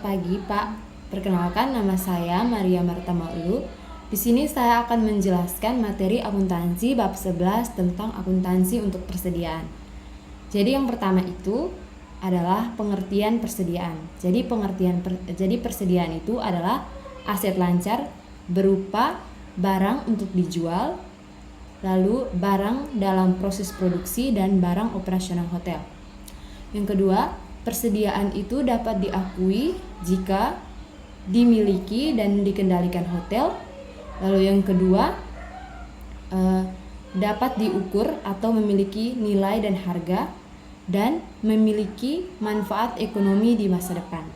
pagi, Pak. Perkenalkan, nama saya Maria Marta Maulu. Di sini saya akan menjelaskan materi akuntansi bab 11 tentang akuntansi untuk persediaan. Jadi yang pertama itu adalah pengertian persediaan. Jadi persediaan itu adalah aset lancar berupa barang untuk dijual, lalu barang dalam proses produksi dan barang operasional hotel. Yang kedua, persediaan itu dapat diakui jika dimiliki dan dikendalikan hotel. Lalu yang kedua, dapat diukur atau memiliki nilai dan harga dan memiliki manfaat ekonomi di masa depan.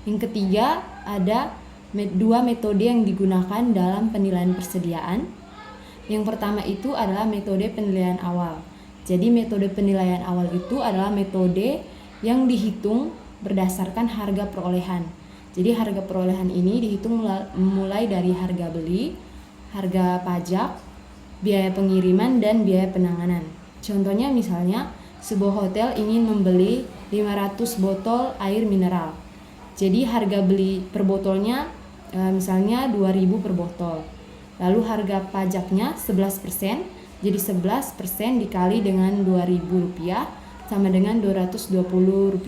Yang ketiga, ada dua metode yang digunakan dalam penilaian persediaan. Yang pertama itu adalah metode penilaian awal. Jadi metode penilaian awal itu adalah metode yang dihitung berdasarkan harga perolehan. Jadi harga perolehan ini dihitung mulai dari harga beli, harga pajak, biaya pengiriman, dan biaya penanganan. Contohnya misalnya sebuah hotel ingin membeli 500 botol air mineral. Jadi harga beli per botolnya misalnya 2.000 per botol. Lalu harga pajaknya 11%, jadi 11% dikali dengan Rp2.000 sama dengan Rp220.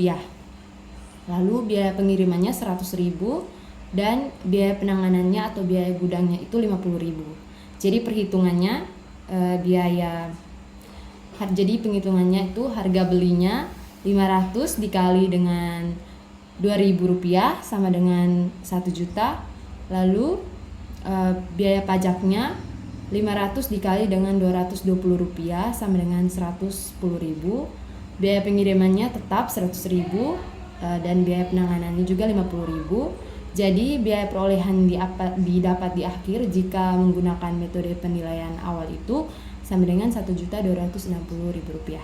Lalu biaya pengirimannya Rp100.000 dan biaya penanganannya atau biaya gudangnya itu Rp50.000. Jadi penghitungannya itu harga belinya 500 dikali dengan Rp2.000 sama dengan 1 juta. Lalu biaya pajaknya 500 dikali dengan Rp220 sama dengan Rp110.000. Biaya pengirimannya tetap Rp100.000 dan biaya penanganannya juga Rp50.000. Jadi biaya perolehan didapat di akhir jika menggunakan metode penilaian awal itu sama dengan Rp1.260.000.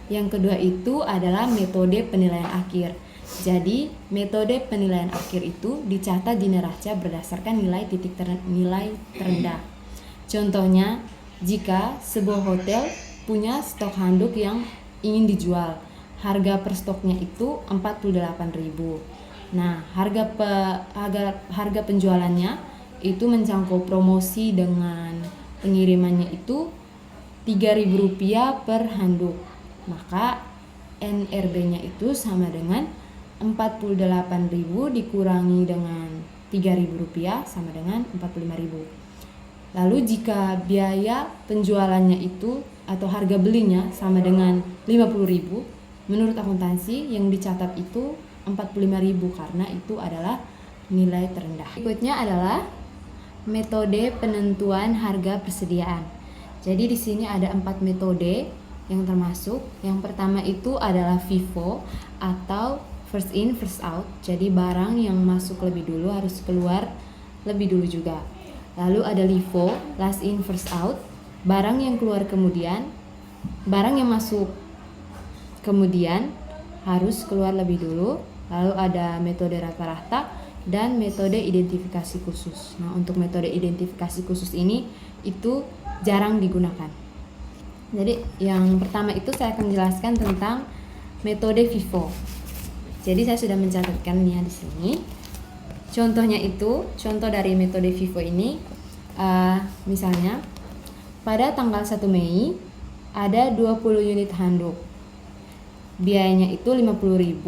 Yang kedua itu adalah metode penilaian akhir. Jadi metode penilaian akhir itu dicatat di neraca berdasarkan nilai terendah. Contohnya, jika sebuah hotel punya stok handuk yang ingin dijual, harga per stoknya itu Rp48.000. Nah, harga penjualannya itu menjangkau promosi dengan pengirimannya itu Rp3.000 per handuk. Maka NRB-nya itu sama dengan Rp48.000 dikurangi dengan Rp3.000 sama dengan Rp45.000. Lalu jika biaya penjualannya itu atau harga belinya sama dengan Rp50.000, menurut akuntansi yang dicatat itu Rp45.000 karena itu adalah nilai terendah. Berikutnya adalah metode penentuan harga persediaan. Jadi di sini ada 4 metode yang termasuk. Yang pertama itu adalah FIFO atau first in first out. Jadi barang yang masuk lebih dulu harus keluar lebih dulu juga. Lalu ada LIFO, last in first out, barang yang keluar kemudian, barang yang masuk kemudian harus keluar lebih dulu. Lalu ada metode rata-rata dan metode identifikasi khusus. Nah, untuk metode identifikasi khusus ini itu jarang digunakan. Jadi yang pertama itu saya akan jelaskan tentang metode FIFO. Jadi saya sudah mencatatkannya di sini. Contoh dari metode FIFO ini, misalnya pada tanggal 1 Mei ada 20 unit handuk. Biayanya itu Rp50.000,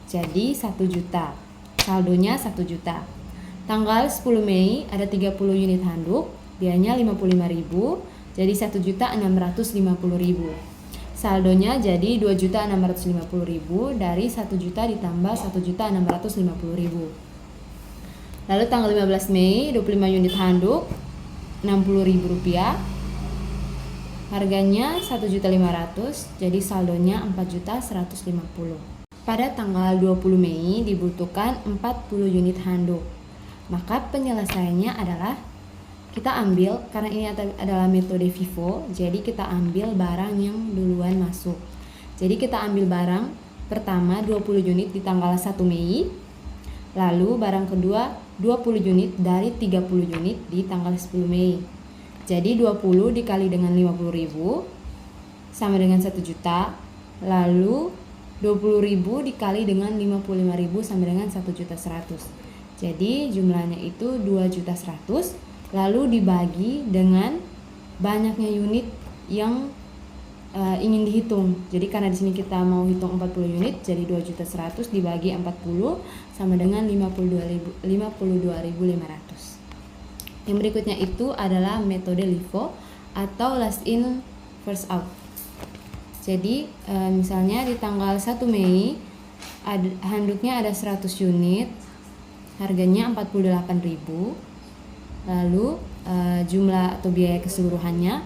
jadi 1 juta. Saldonya 1 juta. Tanggal 10 Mei ada 30 unit handuk, biayanya Rp55.000, jadi 1.650.000. Saldonya jadi 2.650.000 dari 1 juta ditambah 1.650.000. Lalu tanggal 15 Mei 25 unit handuk Rp60.000. Harganya 1.500.000, jadi saldonya 4.150.000. Pada tanggal 20 Mei dibutuhkan 40 unit handuk. Maka penyelesaiannya adalah kita ambil, karena ini adalah metode FIFO, jadi kita ambil barang yang duluan masuk. Jadi kita ambil barang pertama 20 unit di tanggal 1 Mei. Lalu barang kedua 20 unit dari 30 unit di tanggal 10 Mei. Jadi 20 dikali dengan 50.000 sama dengan 1 juta. Lalu 20.000 dikali dengan 55.000 sama dengan 1.100.000. Jadi jumlahnya itu 2.100.000, lalu dibagi dengan banyaknya unit yang ingin dihitung. Jadi karena di sini kita mau hitung 40 unit, jadi 2.100.000 dibagi 40 sama dengan 52.500. Yang berikutnya itu adalah metode LIFO atau last in first out. Jadi misalnya di tanggal 1 Mei handuknya ada 100 unit, harganya 48.000. Lalu jumlah atau biaya keseluruhannya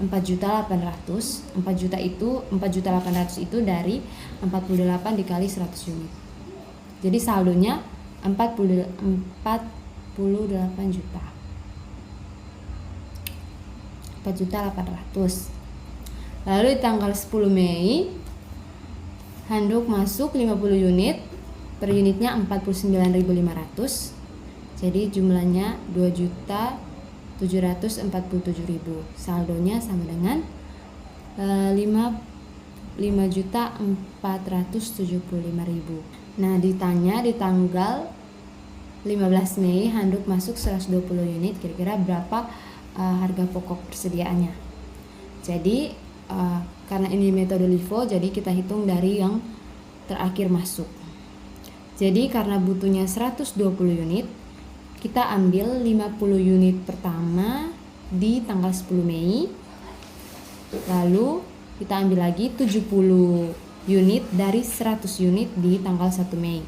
4.800.000. 4.800.000 itu dari 48 dikali 100 unit. Jadi saldonya 48 juta. 4.800.000. Lalu di tanggal 10 Mei handuk masuk 50 unit, per unitnya 49.500. Jadi jumlahnya 2.747.000. Saldonya sama dengan 5.475.000. Nah, ditanya di tanggal 15 Mei handuk masuk 120 unit, kira-kira berapa harga pokok persediaannya. Jadi karena ini metode LIFO, jadi kita hitung dari yang terakhir masuk. Jadi karena butuhnya 120 unit, kita ambil 50 unit pertama di tanggal 10 Mei. Lalu kita ambil lagi 70 unit dari 100 unit di tanggal 1 Mei.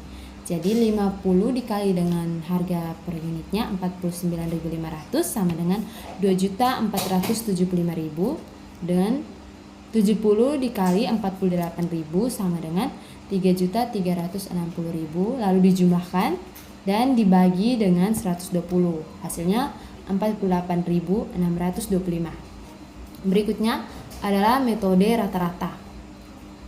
Jadi 50 dikali dengan harga per unitnya 49.500 sama dengan 2.475.000, dan 70 dikali 48.000 sama dengan 3.360.000, lalu dijumlahkan dan dibagi dengan 120, hasilnya 48.625. Berikutnya adalah metode rata-rata.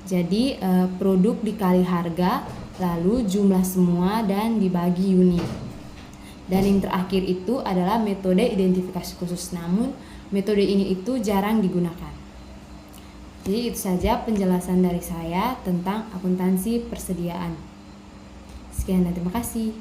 Jadi produk dikali harga, lalu jumlah semua dan dibagi unit. Dan yang terakhir itu adalah metode identifikasi khusus, namun metode ini itu jarang digunakan. Jadi itu saja penjelasan dari saya tentang akuntansi persediaan. Sekian dan terima kasih.